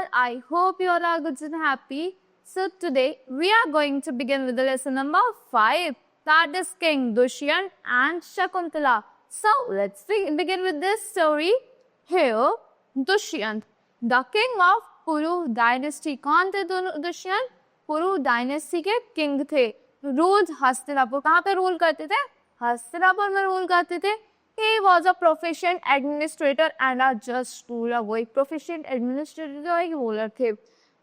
all, I hope you all are good and happy. So today we are going to begin with the lesson number 5, that is King Dushyant and Shakuntala. So let's begin with this story. Here, Dushyant, the king of Puru dynasty. कौन थे दुष्यंत? पुरु dynasty के king थे. Ruled Hastinapur. कहाँ पे rule करते थे? हस्तिनापुर में rule करते थे. He was a proficient administrator and a just ruler. वो एक proficient administrator और एक ruler थे.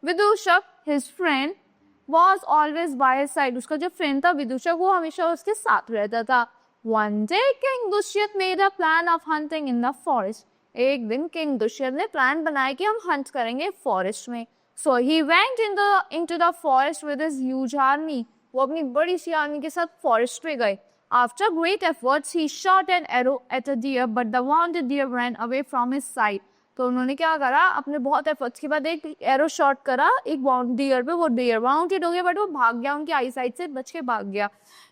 विदूषक, his friend, was always by his side. उसका जो friend था विदूषक वो हमेशा उसके साथ रहता था. One day, King Dushyant made a plan of hunting in the forest. एक दिन किंग दुष्यंत ने प्लान बनाया कि हम हंट करेंगे फॉरेस्ट में. So he went into the forest with his huge army. वो अपनी बड़ी सी आर्मी के साथ फॉरेस्ट में गए. After great efforts, he shot an arrow at a deer, but the wounded deer ran away from his side. तो उन्होंने क्या करा, अपने बहुत एफर्ट्स के बाद एक एरो शॉट करा एक डियर पे. वो डियर वाउंडेड हो गया बट वो भाग गया, उनकी आई साइड से बच के भाग गया.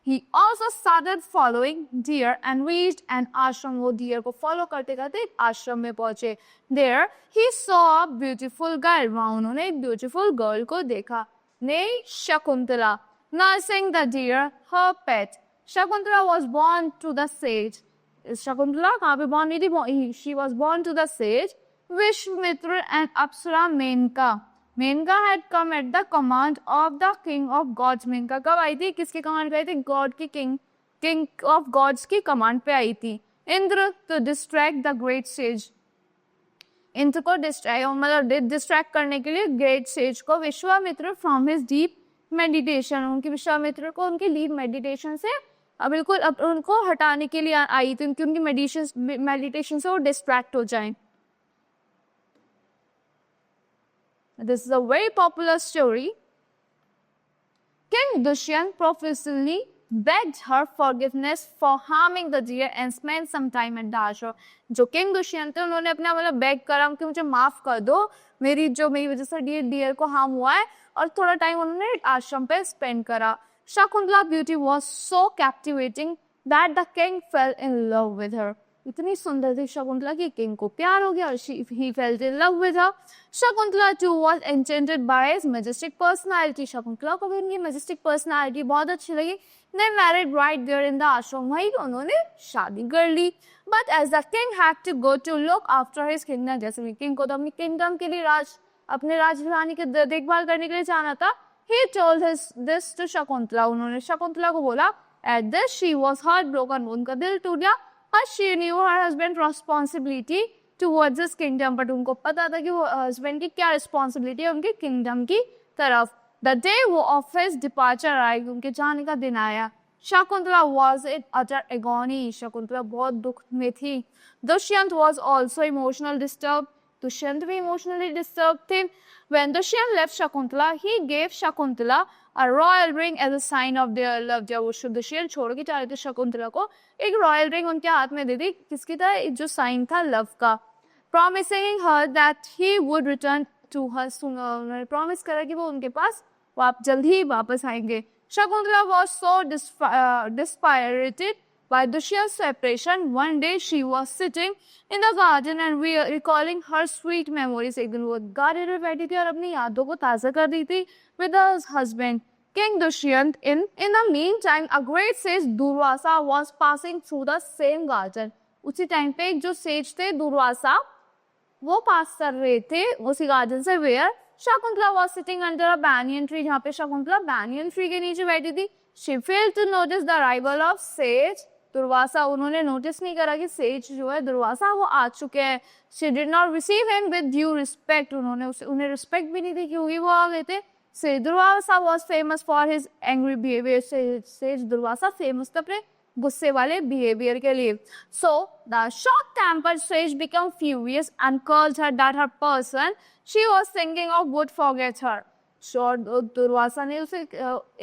He also started following deer and reached an ashram. वो डियर को फॉलो करते करते एक आश्रम में पहुंचे. There he saw a beautiful girl. वहाँ उन्होंने एक ब्यूटीफुल गर्ल को देखा, named Shakuntala, nursing the deer, her pet. Shakuntala was born to the sage. Shakuntala कहाँ पे born हुई थी? She was born to the sage Vishwamitra and Apsara Menka. Menka had come at the command of the king of gods. Menka कब आई थी? किसके command पे आई थी? God की king of gods की कमांड पे आई थी. Indra to distract the great sage. Indra को डिस्ट्रैक्ट करने के लिए ग्रेट सेज को Vishwamitra from his deep meditation. उनकी विश्वामित्र को उनकी डीप मेडिटेशन से बिल्कुल उनको हटाने के लिए आई थी, उनकी मेडिटेशन से वो डिस्ट्रैक्ट हो जाएं. This is a very popular story. King Dushyant profusely begged her forgiveness for harming the deer and spent some time at the ashram. जो किंग दुष्यंत थे उन्होंने अपना बेग करा कि मुझे माफ कर दो, मेरी वजह से डियर को हार्म हुआ है, और थोड़ा टाइम उन्होंने आश्रम पे स्पेंड करा. Shakuntala beauty was so captivating that the king fell in love with her. इतनी सुंदर थी शकुंतला कि किंग को प्यार हो गया और he fell in love with her. Shakuntala too was enchanted by his majestic personality. Shakuntala को भी उनकी majestic personality बहुत अच्छी लगी. They married right there in the ashram. वहीं उन्होंने शादी कर ली. But as the king had to go to look after his kingdom, जैसे किंग को तो अपनी किंगडम के लिए अपने राजधानी के देखभाल करने के लिए जाना था. He told this to Shakuntala. उन्होंने शकुंतला को बोला. At this she was heartbroken. उनका दिल टूट गया. But she knew her husband's responsibility towards his kingdom. But उनको पता था कि वो husband की क्या responsibility है उनके kingdom की तरफ. The day of his departure आई, उनके जाने का दिन आया. Shakuntala was in utter agony. Shakuntala बहुत दुख में थी. Dushyant was also emotional disturbed. Dushyant भी emotionally disturbed थे. When Dushyant left Shakuntala, he gave Shakuntala a royal ring as a sign of their love. जब वो दुष्यंत छोड़ के जा रहे थे शकुंतला को, एक रॉयल रिंग उनके हाथ में दे दी, किसकी तरह? जो साइन था लव का. Promising her that he would return to her sooner. उन्होंने प्रॉमिस करा कि वो उनके पास जल्द ही वापस आएंगे. Shakuntala was so dispirited by Dushyant's separation. One day she was sitting in the garden and recalling her sweet memories. एक दिन वो गार्डन में बैठी थी और अपनी यादों को ताज़ा कर रही थी with her husband, King Dushyant. In the meantime, a great sage Durvasa was passing through the same garden. उसी टाइम पे एक जो सेज थे दुर्वासा वो पास कर रहे थे उसी गार्डन से. where Shakuntala was sitting under a banyan tree. जहाँ पे शकुंतला banyan tree के नीचे बैठी थी. She failed to notice the arrival of sage Durvasa. उन्होंने नोटिस नहीं करा कि सेज जो है दुर्वासा वो आ चुके हैं. She did not receive him with due respect. उन्हें रिस्पेक्ट भी नहीं दी क्योंकि वो आ गए थे. Sage Durvasa was famous for his angry behavior. Sage Durvasa famous था अपने गुस्से वाले behavior के लिए. So the short-tempered sage became furious and called her that her person she was thinking of would forget her. Durvasa ने उसे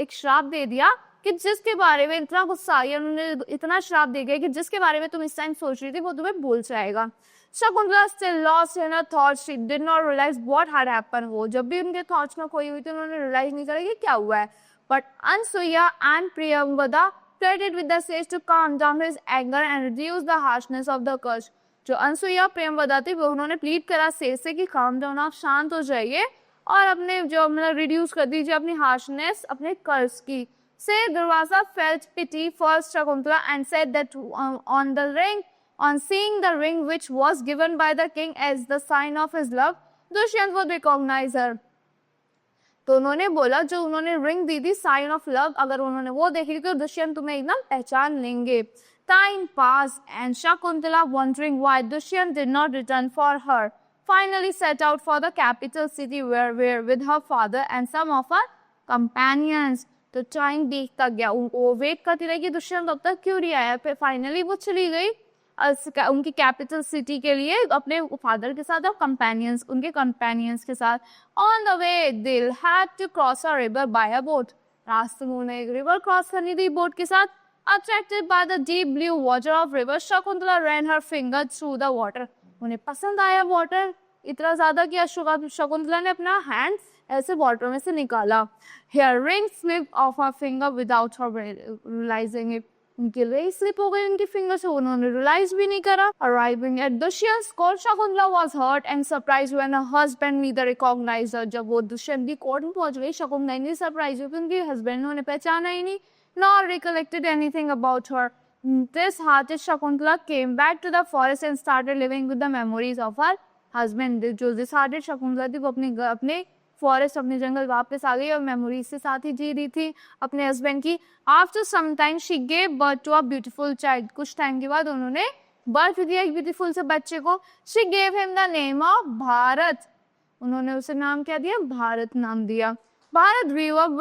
एक श्राप दे दिया कि जिसके बारे में इतना गुस्सा आया, उन्होंने इतना श्राप दे गया कि जिसके बारे में तुम इस टाइम सोच रही थी वो तुम्हें भूल जाएगा. Shakuntala still lost in her thoughts. She did not realize what had happened. वो जब भी उनके thoughts में खोई हुई थी उन्होंने realize नहीं करा कि क्या हुआ है. But Ansuya and Priyambada pleaded with the sage to calm down his anger and reduce the harshness of the curse. जो अनसुईया प्रेमवदा थी वो उन्होंने प्लीड करा शेष से कि काम डाउन, आप शांत हो जाइए और अपने जो मतलब रिड्यूस कर दीजिए अपनी हार्शनेस, अपने कर्ज की। से Durvasa felt pity for Shakuntala and said that on the ring, on seeing the ring which was given by the king as the sign of his love, Dushyant would recognize her. तो उन्होंने बोला जो उन्होंने रिंग दी थी साइन ऑफ लव, अगर उन्होंने वो देखी तो दुष्यंत तुम्हें एकदम पहचान लेंगे। Time passed and Shakuntala, wondering why Dushyant did not return for her, finally set out for the capital city where with her father and some of her companions. तो टाइम बीतता गया, वो वेट करती रही कि दुष्यंत अब तक क्यों नहीं आया। फिर फाइनली वो चली गई उनकी कैपिटल सिटी के लिए अपने फादर के साथ और कंपेनियंस, उनके कंपेनियंस के साथ। On the way they had to cross a river by a boat, रास्ते में उन्हें एक रिवर क्रॉस करनी थी बोट के साथ। Attracted by the deep blue water of river, Shakuntala ran her finger through the water, उन्हें पसंद आया वाटर इतना ज्यादा कि शकुंतला ने अपना हैंड ऐसे वाटर में से निकाला। Her ring slip off her finger without her realising it, उनकी रिंग स्लिप हो गई उनकी फिंगर से, उन्होंने रियलाइज भी नहीं करा। Arriving at Dushyant court, Shakuntala was hurt and surprised when her husband neither recognized her. जब वो दुष्यंत की कोर्ट में पहुंच गई, शकुंतला ने सरप्राइज हुई, उनके हस्बैंड ने उन्हें पहचाना ही नहीं, nor recollected anything about her. Disheartened, Shakuntala came back to the forest and started living with the memories of her husband. जो disheartened शकुंतला थी वो अपने फॉरेस्ट, अपने जंगल वापस आ गई और मेमोरीज के साथ ही जी रही थी अपने हस्बैंड की। After some time she gave birth to a beautiful child, कुछ टाइम के बाद उन्होंने बर्थ दिया एक ब्यूटीफुल से बच्चे को। She gave him the name of Bharat, उन्होंने उसे नाम क्या दिया, भारत नाम दिया। Bharat grew up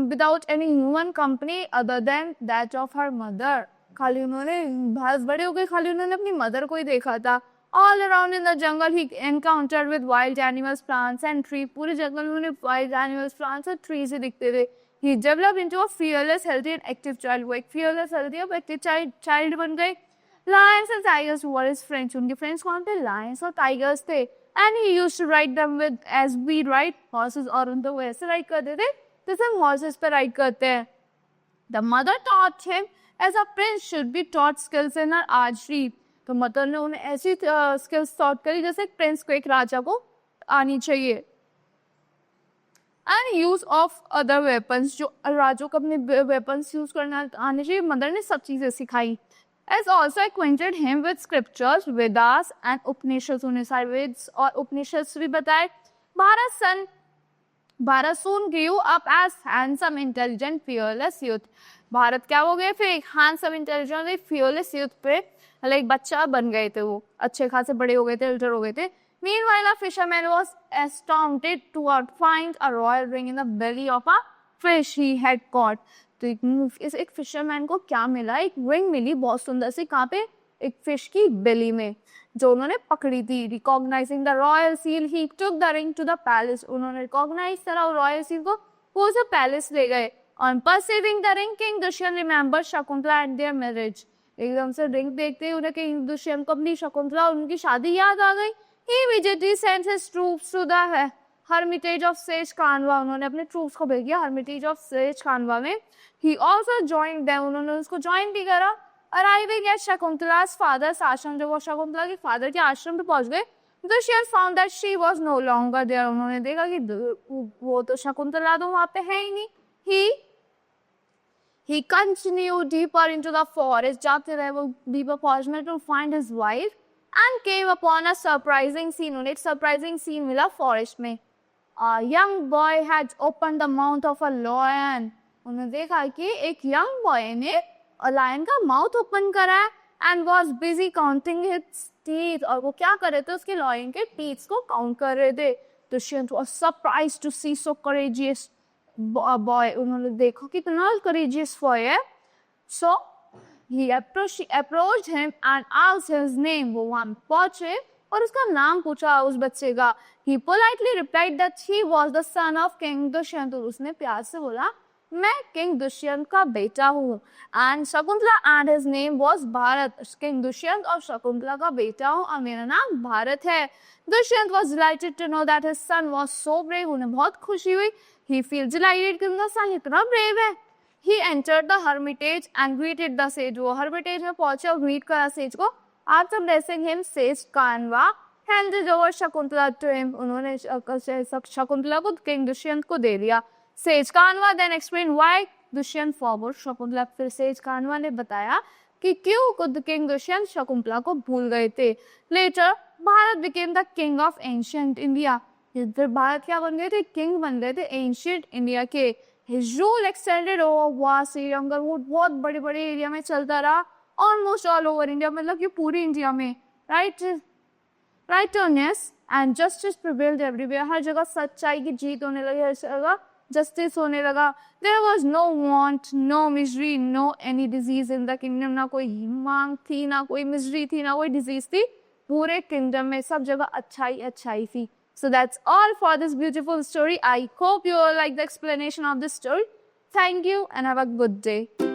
without any human company other than that of her mother. खाली उन्होंने भारत बड़े हो गए, खाली उन्होंने अपनी मदर को ही देखा था। All around in the jungle he encountered with wild animals, plants and trees. पूरे जंगल में उन्हें wild animals, plants और trees ही दिखते थे। He developed into a fearless, healthy and active child. वो एक fearless, healthy और active child बन गए। Lions and tigers were his friends. उनके friends कौन थे? Lions और tigers थे। And he used to ride them with as we ride horses, और उन तो वो ऐसे ride करते थे जैसे हम horses पे ride करते हैं। The mother taught him as a prince should be taught skills in her archery. तो मदर ने उन्हें ऐसी स्किल्स taught करी जैसे एक प्रिंस को, एक राजा को आनी चाहिए। And use of other weapons, जो राजों को अपने वेपन्स यूज करना आने चाहिए, मदर ने सब चीजें सिखाई। As also acquainted him with scriptures, Vedas and Upanishads, उन्हें सारे वेद्स और उपनिषद भी बताए। Bharat soon grew up as handsome, intelligent, fearless youth. Bharat क्या हो गए फिर, एक handsome, intelligent, fearless youth पे एक बच्चा बन गए थे, वो अच्छे खासे बड़े हो गए थे, एल्डर हो गए थे। Meanwhile, a fisherman was astounded to find a royal ring in the belly of a fish he had caught. तो एक फिशरमैन को क्या मिला, एक रिंग मिली बहुत सुंदर सी, कहाँ पे, एक फिश की बेली में जो उन्होंने पकड़ी थी। Recognising the royal seal he took the ring to the palace, उन्होंने रिकॉग्नाइज करा रॉयल सील को, वो उसे पैलेस ले गए। On perceiving the ring king Dushyant remember Shakuntala and their marriage, एकदम से रिंग देखते ही उन्हें किंग दुष्यंत को अपनी शकुंतला और उनकी शादी याद आ गई। He immediately sent his troops to the hermitage of sage Kanva, उन्होंने अपने ट्रूप्स को भेज दिया हर्मिटेज ऑफ सेज खानवा में। He also joined them, उन्होंने उसको ज्वाइन भी करा। Arriving at शकुंतला's father's आश्रम, जब वो शकुंतला के फादर के आश्रम पे पहुंच गए, Dushyant found that she was no longer there, उन्होंने देखा कि वो तो शकुंतला तो वहाँ पे है ही नहीं। He continued deeper into the forest, जाते रहे वो deeper forest में to find his wife and came upon a surprising scene, उन्हें एक surprising scene मिला forest में। A young boy had opened the mouth of a lion, उन्होंने देखा कि एक यंग बॉय ने लायन का माउथ ओपन करा है and was busy counting his teeth, और वो क्या कर रहे थे, उसके लायन के टीथ्स को काउंट कर रहे थे। Dushyant was surprised to see so courageous boy, उन्होंने देखा कितना करेजियस बॉय है। So he approached him and asked his name, वो वहां पहुंचे और उसका नाम पूछा उस बच्चे का। He politely replied that he was the son of king Dushyant, उसने प्यार से बोला मैं किंग दुष्यंत का बेटा हूँ। And Shakuntala and his name was Bharat, king Dushyant और शकुंतला का बेटा हूँ और मेरा नाम भारत है। Dushyant was delighted to know that his son was so brave, उन्हें बहुत खुशी हुई। ही फील डिलाइटेड कि उनका सन इतना ब्रेव है। He entered the Hermitage and greeted the sage, वो हर्मिटेज में पहुंचे और ग्रीट करा सेज को। After blessing him, sage Kanwa handed over Shakuntala to him. उन्होंने शकुंतला को किंग दुष्यंत को दे दिया. Sage Kanwa then explained why Dushyant forward Shakuntala. फिर सेज कानवा ने बताया कि क्यों खुद किंग दुष्यंत शकुंतला को भूल गए थे. Later, Bharat became the king of ancient India. फिर भारत क्या बन गए थे? किंग बन गए थे एंशियंट इंडिया के. His rule extended over vast area. वो बहुत बड़े बड़े एरिया में चलता रहा. Almost all over India, मतलब कि पूरी इंडिया में. Righteousness and justice prevailed everywhere. हर जगह सच्चाई की जीत होने लगी. हर जगह जस्टिस होने लगा. There was no want, no misery, no any disease in the kingdom. ना कोई मांग थी, ना कोई misery थी, ना कोई disease थी. पूरे kingdom में सब जगह अच्छाई थी. So that's all for this beautiful story. I hope you all like the explanation of this story. Thank you and have a good day.